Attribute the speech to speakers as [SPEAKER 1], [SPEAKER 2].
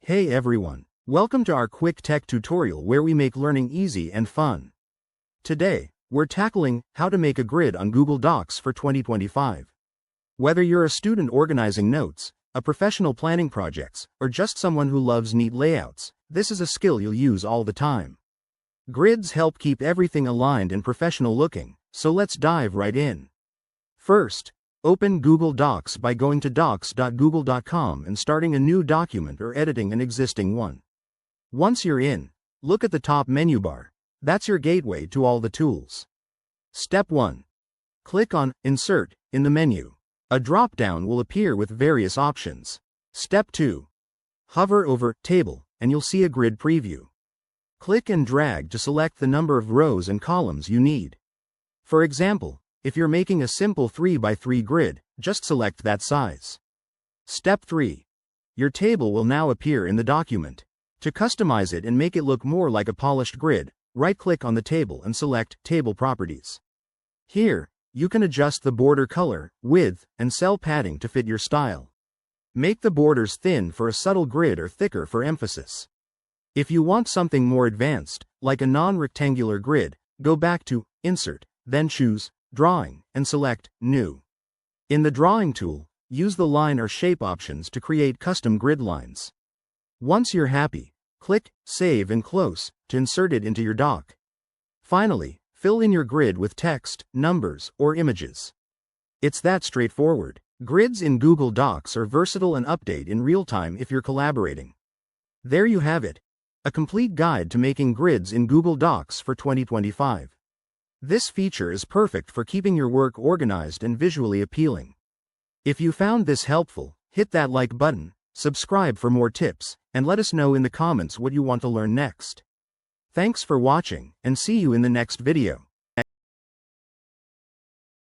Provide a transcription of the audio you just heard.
[SPEAKER 1] Hey everyone, welcome to our quick tech tutorial where we make learning easy and fun. Today, we're tackling how to make a grid on Google Docs for 2025. Whether you're a student organizing notes, a professional planning projects, or just someone who loves neat layouts, this is a skill you'll use all the time. Grids help keep everything aligned and professional looking, so let's dive right in. First, open Google Docs by going to docs.google.com and starting a new document or editing an existing one. Once you're in, look at the top menu bar. That's your gateway to all the tools. Step 1. Click on Insert in the menu. A drop-down will appear with various options. Step 2. Hover over Table and you'll see a grid preview. Click and drag to select the number of rows and columns you need. For example, if you're making a simple 3x3 grid, just select that size. Step 3. Your table will now appear in the document. To customize it and make it look more like a polished grid, right-click on the table and select Table Properties. Here, you can adjust the border color, width, and cell padding to fit your style. Make the borders thin for a subtle grid or thicker for emphasis. If you want something more advanced, like a non-rectangular grid, go back to Insert, then choose Drawing, and select New. In the Drawing tool, use the line or shape options to create custom grid lines. Once you're happy, click Save and Close to insert it into your doc. Finally, fill in your grid with text, numbers, or images. It's that straightforward. Grids in Google Docs are versatile and update in real time if you're collaborating. There you have it, a complete guide to making grids in Google Docs for 2025. This feature is perfect for keeping your work organized and visually appealing. If you found this helpful, hit that like button, subscribe for more tips, and let us know in the comments what you want to learn next. Thanks for watching, and see you in the next video.